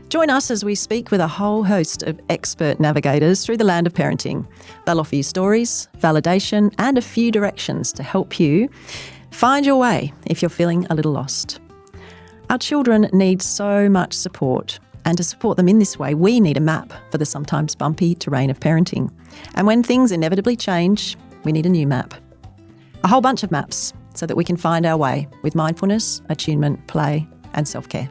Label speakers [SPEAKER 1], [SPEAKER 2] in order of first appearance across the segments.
[SPEAKER 1] Join us as we speak with a whole host of expert navigators through the land of parenting. They'll offer you stories, validation, and a few directions to help you find your way if you're feeling a little lost. Our children need so much support, and to support them in this way, we need a map for the sometimes bumpy terrain of parenting. And when things inevitably change, we need a new map. A whole bunch of maps so that we can find our way with mindfulness, attunement, play, and self-care.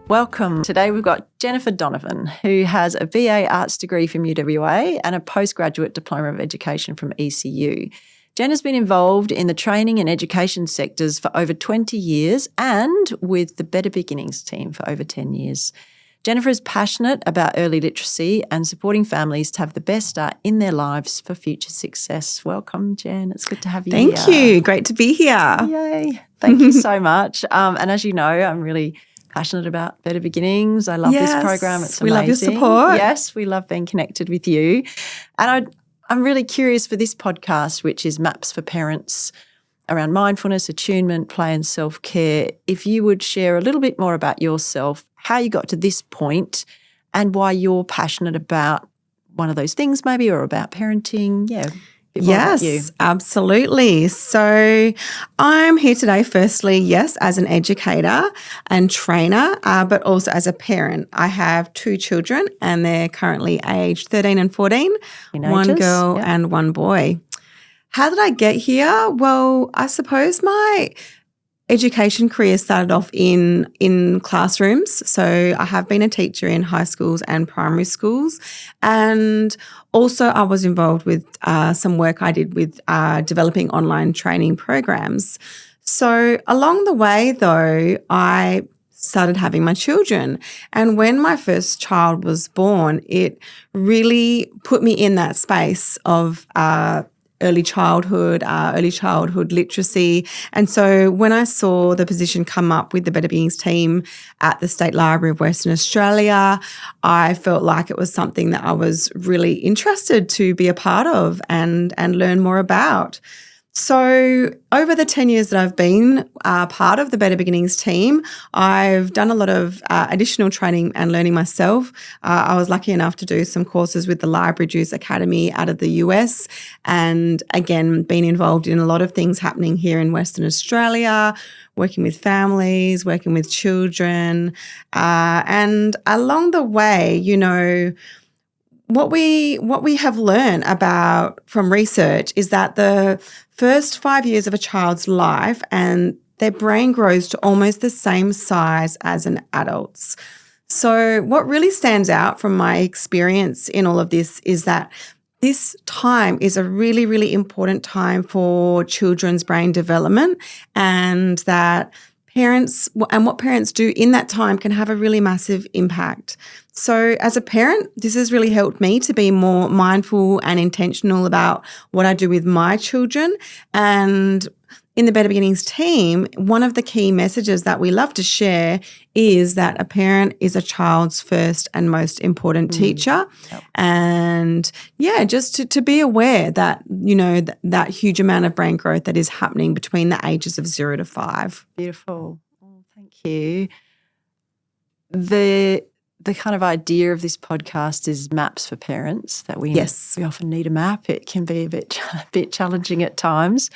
[SPEAKER 1] Welcome. Today we've got Jennifer Donovan, who has a BA Arts degree from UWA and a postgraduate diploma of education from ECU. Jen has been involved in the training and education sectors for over 20 years and with the Better Beginnings team for over 10 years. Jennifer is passionate about early literacy and supporting families to have the best start in their lives for future success. Welcome, Jen. It's good to have you here.
[SPEAKER 2] Thank you. Great to be here.
[SPEAKER 1] Yay. Thank you so much. And as you know, I'm really passionate about Better Beginnings. I love this program. It's amazing.
[SPEAKER 2] We love your support.
[SPEAKER 1] Yes, we love being connected with you. And I'm really curious for this podcast, which is Maps for Parents, around mindfulness, attunement, play and self-care, if you would share a little bit more about yourself, how you got to this point and why you're passionate about one of those things maybe, or about parenting. Yeah.
[SPEAKER 2] Yes, absolutely. So I'm here today, firstly, yes, as an educator and trainer, but also as a parent. I have two children and they're currently aged 13 and 14, one girl and one boy. How did I get here? Well, I suppose my education career started off in classrooms. So I have been a teacher in high schools and primary schools. And also I was involved with some work I did with developing online training programs. So along the way, though, I started having my children. And when my first child was born, it really put me in that space of early childhood literacy. And so when I saw the position come up with the Better Beginnings team at the State Library of Western Australia, I felt like it was something that I was really interested to be a part of and learn more about. So over the 10 years that I've been part of the Better Beginnings team, I've done a lot of additional training and learning myself. I was lucky enough to do some courses with the Library Juice Academy out of the US, and again, been involved in a lot of things happening here in Western Australia, working with families, working with children. And along the way, you know, what we have learned about from research is that the first 5 years of a child's life and their brain grows to almost the same size as an adult's. So what really stands out from my experience in all of this is that this time is a really, really important time for children's brain development, and that parents and what parents do in that time can have a really massive impact. So as a parent, this has really helped me to be more mindful and intentional about what I do with my children. And in the Better Beginnings team, one of the key messages that we love to share is that a parent is a child's first and most important teacher. Yep. And yeah, just to be aware that, you know, that huge amount of brain growth that is happening between the ages of 0 to 5.
[SPEAKER 1] Beautiful. Oh, thank you. The kind of idea of this podcast is maps for parents, that we often need a map. It can be a bit challenging at times.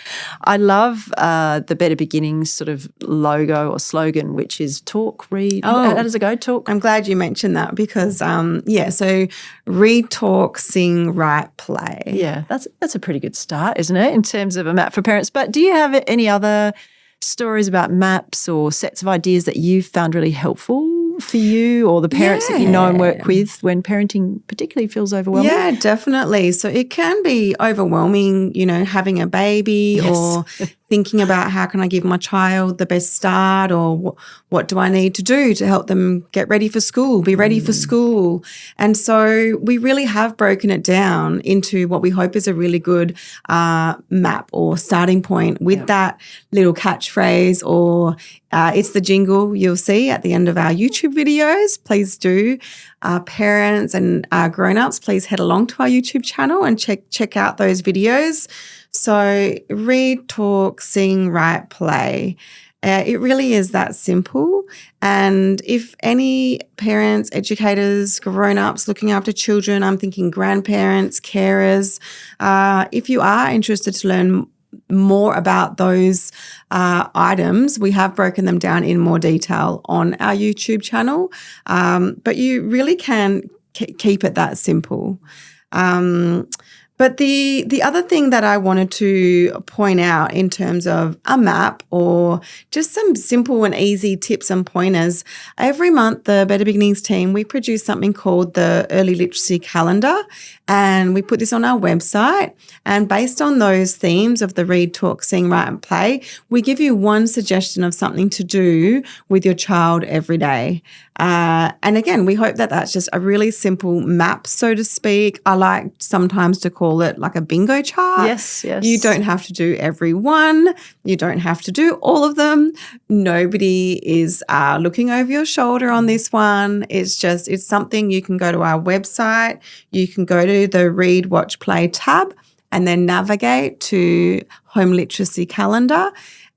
[SPEAKER 1] I love the Better Beginnings sort of logo or slogan, which is talk, read. How does it go? Talk.
[SPEAKER 2] I'm glad you mentioned that because, so read, talk, sing, write, play.
[SPEAKER 1] Yeah, that's a pretty good start, isn't it, in terms of a map for parents. But do you have any other stories about maps or sets of ideas that you've found really helpful for you or the parents that you know and work with when parenting particularly feels overwhelming?
[SPEAKER 2] Yeah, definitely. So it can be overwhelming, you know, having a baby or thinking about how can I give my child the best start, or what do I need to do to help them get ready for school, be ready for school. And so we really have broken it down into what we hope is a really good map or starting point with that little catchphrase, or it's the jingle you'll see at the end of our YouTube videos. Please do. Parents and grown-ups, please head along to our YouTube channel and check out those videos. So read, talk, sing, write, play. It really is that simple. And if any parents, educators, grown-ups looking after children, I'm thinking grandparents, carers, if you are interested to learn more about those items, we have broken them down in more detail on our YouTube channel. But you really can keep it that simple. But the other thing that I wanted to point out in terms of a map or just some simple and easy tips and pointers, every month the Better Beginnings team, we produce something called the Early Literacy Calendar, and we put this on our website. And based on those themes of the read, talk, sing, write and play, we give you one suggestion of something to do with your child every day. And again, we hope that that's just a really simple map, so to speak. I like sometimes to call it like a bingo chart.
[SPEAKER 1] Yes.
[SPEAKER 2] You don't have to do every one. You don't have to do all of them. Nobody is looking over your shoulder on this one. It's something you can go to our website. You can go to the Read, Watch, Play tab and then navigate to Home Literacy Calendar.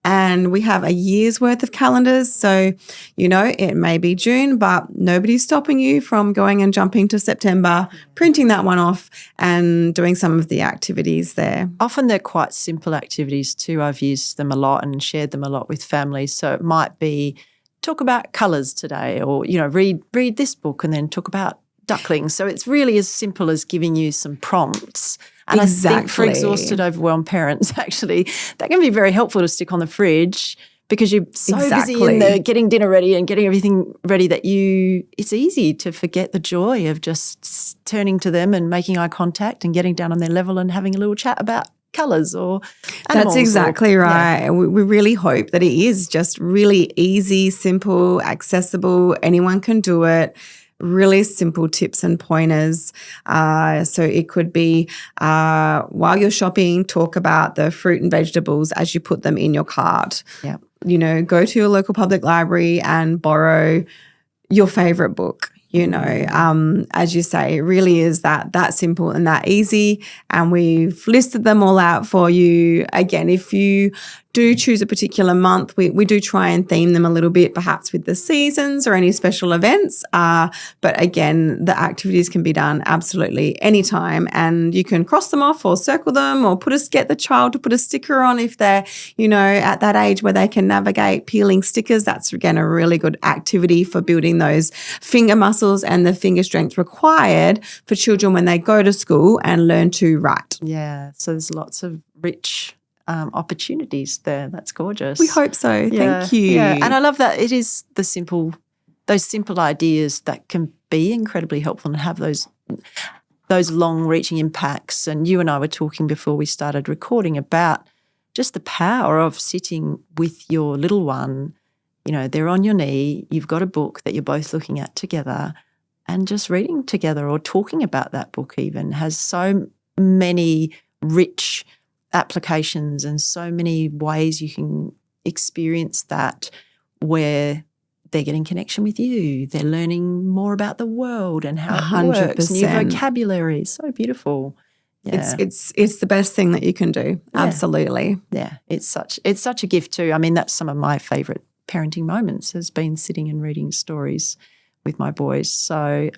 [SPEAKER 2] And we have a year's worth of calendars. So, it may be June, but nobody's stopping you from going and jumping to September, printing that one off and doing some of the activities there.
[SPEAKER 1] Often they're quite simple activities too. I've used them a lot and shared them a lot with families. So it might be talk about colours today or, read this book and then talk about ducklings. So it's really as simple as giving you some prompts. And
[SPEAKER 2] Exactly.
[SPEAKER 1] I think for exhausted, overwhelmed parents, actually, that can be very helpful to stick on the fridge because you're so busy in there getting dinner ready and getting everything ready that it's easy to forget the joy of just turning to them and making eye contact and getting down on their level and having a little chat about colours or animals.
[SPEAKER 2] That's exactly right. Yeah. We really hope that it is just really easy, simple, accessible. Anyone can do it. Really simple tips and pointers. So it could be while you're shopping, talk about the fruit and vegetables as you put them in your cart.
[SPEAKER 1] Yeah.
[SPEAKER 2] Go to your local public library and borrow your favourite book. As you say, it really is that simple and that easy. And we've listed them all out for you. Again, if you do choose a particular month, we do try and theme them a little bit, perhaps with the seasons or any special events. But again, the activities can be done absolutely anytime, and you can cross them off or circle them or get the child to put a sticker on if they're, at that age where they can navigate peeling stickers. That's again a really good activity for building those finger muscles and the finger strength required for children when they go to school and learn to write.
[SPEAKER 1] Yeah, so there's lots of rich opportunities there. That's gorgeous.
[SPEAKER 2] We hope so.
[SPEAKER 1] Yeah,
[SPEAKER 2] Thank you.
[SPEAKER 1] Yeah, and I love that it is those simple ideas that can be incredibly helpful and have those long-reaching impacts. And you and I were talking before we started recording about just the power of sitting with your little one. They're on your knee. You've got a book that you're both looking at together, and just reading together or talking about that book even has so many rich applications and so many ways you can experience that where they're getting connection with you. They're learning more about the world and how
[SPEAKER 2] 100%.
[SPEAKER 1] It works. New vocabulary. So beautiful. Yeah.
[SPEAKER 2] It's the best thing that you can do.
[SPEAKER 1] Yeah.
[SPEAKER 2] Absolutely.
[SPEAKER 1] Yeah. It's such a gift too. I mean, that's some of my favourite parenting moments has been sitting and reading stories with my boys. So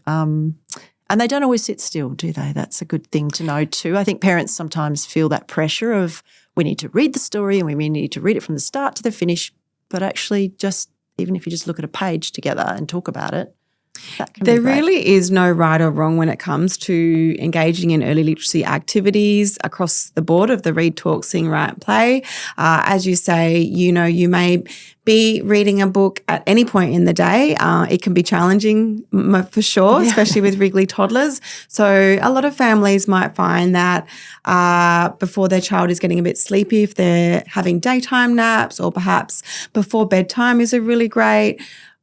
[SPEAKER 1] and they don't always sit still, do they? That's a good thing to know too. I think parents sometimes feel that pressure of we need to read the story and we need to read it from the start to the finish, but actually just even if you just look at a page together and talk about it, that can
[SPEAKER 2] there
[SPEAKER 1] be great.
[SPEAKER 2] really is no right or wrong when it comes to engaging in early literacy activities across the board of the read, talk, sing, write, play. As you say, you may be reading a book at any point in the day. It can be challenging for sure, especially with wriggly toddlers. So a lot of families might find that before their child is getting a bit sleepy, if they're having daytime naps, or perhaps before bedtime is a really great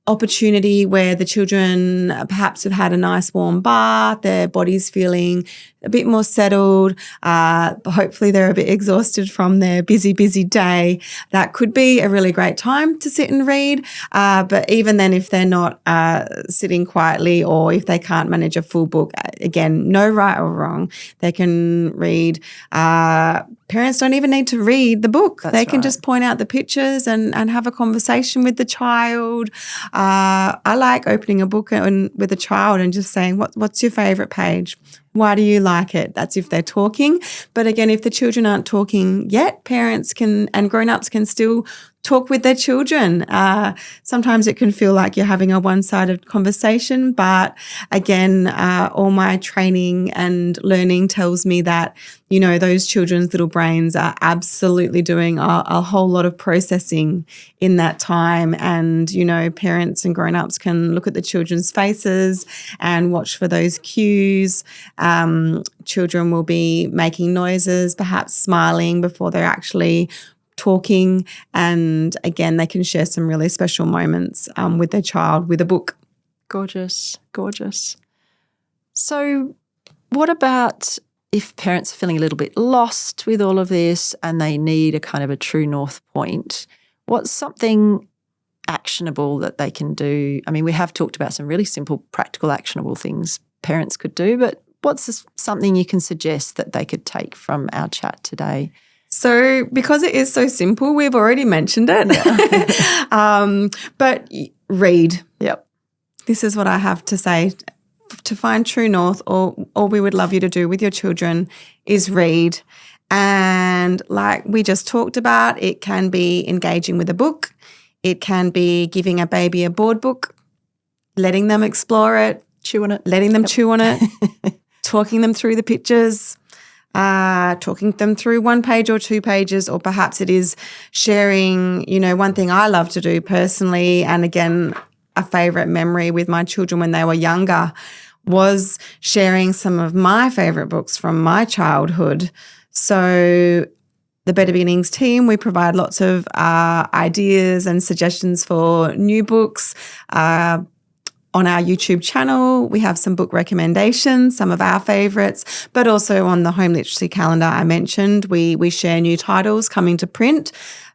[SPEAKER 2] opportunity where the children perhaps have had a nice warm bath, their body's feeling a bit more settled, hopefully they're a bit exhausted from their busy day. That could be a really great time to sit and read. But even then, if they're not sitting quietly or if they can't manage a full book, again, no right or wrong, they can read. Parents don't even need to read the book. They can just point out the pictures and have a conversation with the child. I like opening a book with a child and just saying, what's your favourite page? Why do you like it? That's if they're talking. But again, if the children aren't talking yet, parents can and grown-ups can still talk with their children. Sometimes it can feel like you're having a one-sided conversation, but again, all my training and learning tells me that, you know, those children's little brains are absolutely doing a whole lot of processing in that time. And, you know, parents and grown-ups can look at the children's faces and watch for those cues. Children will be making noises, perhaps smiling before they're actually talking. And again, they can share some really special moments with their child with a book.
[SPEAKER 1] Gorgeous, gorgeous. So what about if parents are feeling a little bit lost with all of this and they need a kind of a true north point? What's something actionable that they can do? I mean, we have talked about some really simple, practical, actionable things parents could do, but what's something you can suggest that they could take from our chat today?
[SPEAKER 2] So because it is so simple, we've already mentioned it. Yeah. But read.
[SPEAKER 1] Yep.
[SPEAKER 2] This is what I have to say. To find true north, all we would love you to do with your children is read. And like we just talked about, it can be engaging with a book. It can be giving a baby a board book, letting them explore it,
[SPEAKER 1] chew on it,
[SPEAKER 2] letting them chew on it, talking them through the pictures, talking them through 1 page or 2 pages, or perhaps it is sharing, you know, one thing I love to do personally, and again, a favourite memory with my children when they were younger was sharing some of my favourite books from my childhood. So the Better Beginnings team, we provide lots of ideas and suggestions for new books. On our YouTube channel, we have some book recommendations, some of our favourites, but also on the home literacy calendar I mentioned, we share new titles coming to print.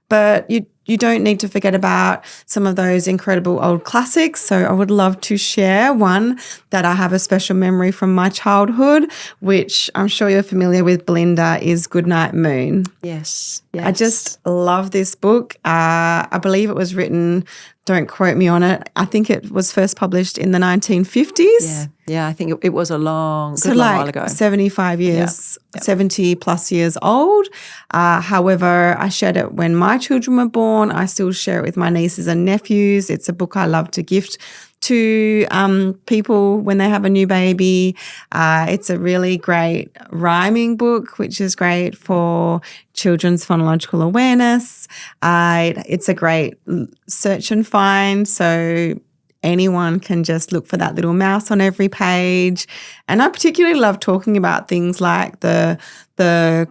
[SPEAKER 2] But you don't need to forget about some of those incredible old classics. So I would love to share one that I have a special memory from my childhood, which I'm sure you're familiar with, Belinda, is Goodnight Moon.
[SPEAKER 1] Yes.
[SPEAKER 2] I just love this book. I believe it was written, don't quote me on it, I think it was first published in the 1950s.
[SPEAKER 1] Yeah, I think it was a long while ago.
[SPEAKER 2] 75 years, 70 plus years old. However, I shared it when my children were born. I still share it with my nieces and nephews. It's a book I love to gift to people when they have a new baby. It's a really great rhyming book, which is great for children's phonological awareness. It's a great search and find, so anyone can just look for that little mouse on every page. And I particularly love talking about things like the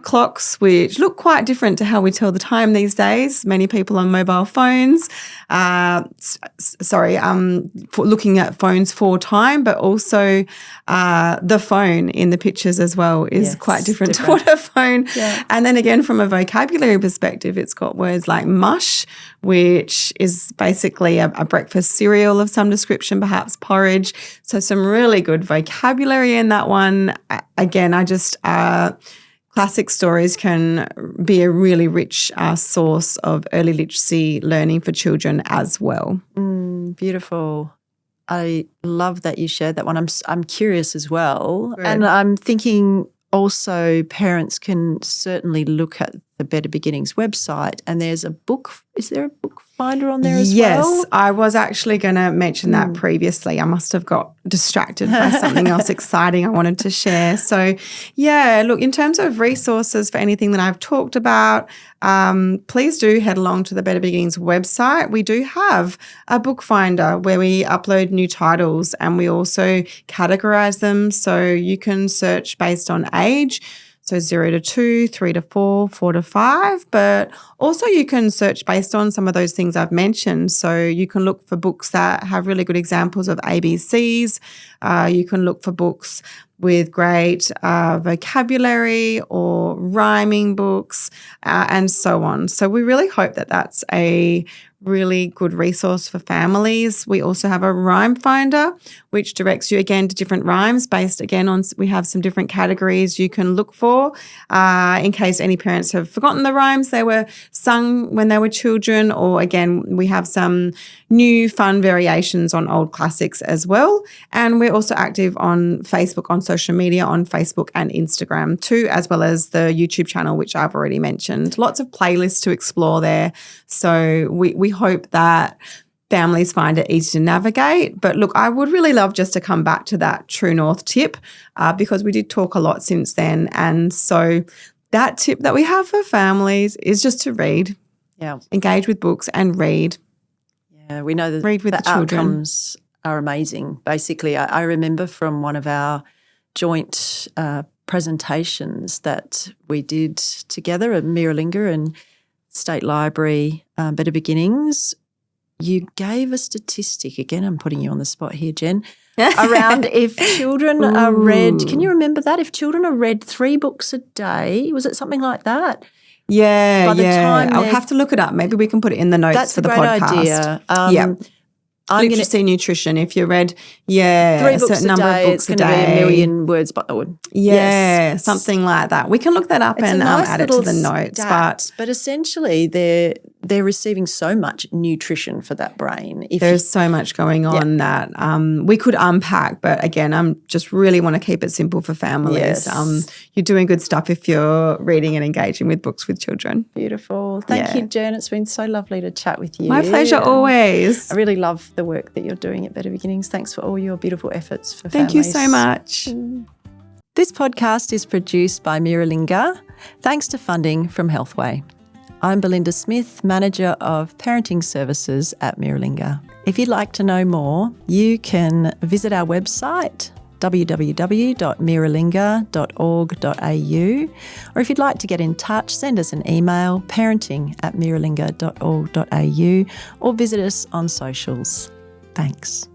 [SPEAKER 2] clocks, which look quite different to how we tell the time these days. Many people on mobile phones, for looking at phones for time, but also the phone in the pictures as well is quite different to what a phone. Yeah. And then again, from a vocabulary perspective, it's got words like mush, which is basically a breakfast cereal of some description, perhaps porridge. So some really good vocabulary in that one. Again, classic stories can be a really rich source of early literacy learning for children as well.
[SPEAKER 1] Beautiful. I love that you shared that one. I'm curious as well. Right. And I'm thinking also parents can certainly look at the Better Beginnings website, and there's a book. Is there a book finder on there as well?
[SPEAKER 2] Yes, I was actually going to mention that previously. I must have got distracted by something else exciting I wanted to share. So, yeah, look, in terms of resources for anything that I've talked about, please do head along to the Better Beginnings website. We do have a book finder where we upload new titles, and we also categorize them so you can search based on age. So 0 to 2, 3 to 4, 4 to 5. But also you can search based on some of those things I've mentioned. So you can look for books that have really good examples of ABCs. You can look for books with great vocabulary or rhyming books and so on. So we really hope that that's a really good resource for families. We also have a rhyme finder, which directs you again to different rhymes based again on, we have some different categories you can look for in case any parents have forgotten the rhymes they were sung when they were children, or again, we have some new fun variations on old classics as well. And we're also active on Facebook, on social media, on Facebook and Instagram too, as well as the YouTube channel, which I've already mentioned. Lots of playlists to explore there. So we hope that families find it easy to navigate. But look, I would really love just to come back to that True North tip because we did talk a lot since then. And so that tip that we have for families is just to read, engage with books and read.
[SPEAKER 1] Yeah, we know that
[SPEAKER 2] read with the children.
[SPEAKER 1] Outcomes are amazing. Basically, I remember from one of our joint presentations that we did together at Meerilinga and State Library, Better Beginnings, you gave a statistic, again I'm putting you on the spot here, Jen, around if children are read, can you remember that? If children are read 3 books a day, was it something like that?
[SPEAKER 2] Yeah,
[SPEAKER 1] By the time
[SPEAKER 2] I'll have to look it up. Maybe we can put it in the notes for the podcast.
[SPEAKER 1] That's a great idea.
[SPEAKER 2] Literacy, nutrition. If you read,
[SPEAKER 1] 3
[SPEAKER 2] a
[SPEAKER 1] books
[SPEAKER 2] certain
[SPEAKER 1] a
[SPEAKER 2] number
[SPEAKER 1] day,
[SPEAKER 2] of books
[SPEAKER 1] it's going to be 1 million words.
[SPEAKER 2] Yes, something like that. We can look that up and add it to the notes.
[SPEAKER 1] But essentially, they're receiving so much nutrition for that brain.
[SPEAKER 2] There's so much going on that we could unpack. But again, I'm just really want to keep it simple for families.
[SPEAKER 1] Yes.
[SPEAKER 2] You're doing good stuff if you're reading and engaging with books with children.
[SPEAKER 1] Beautiful. Thank you, Jen. It's been so lovely to chat with you.
[SPEAKER 2] My pleasure always.
[SPEAKER 1] I really love the work that you're doing at Better Beginnings. Thanks for all your beautiful efforts for
[SPEAKER 2] families. Thank you so much.
[SPEAKER 1] This podcast is produced by Meerilinga, thanks to funding from Healthway. I'm Belinda Smith, Manager of Parenting Services at Meerilinga. If you'd like to know more, you can visit our website, www.meerilinga.org.au, or if you'd like to get in touch, send us an email, parenting@meerilinga.org.au, or visit us on socials. Thanks.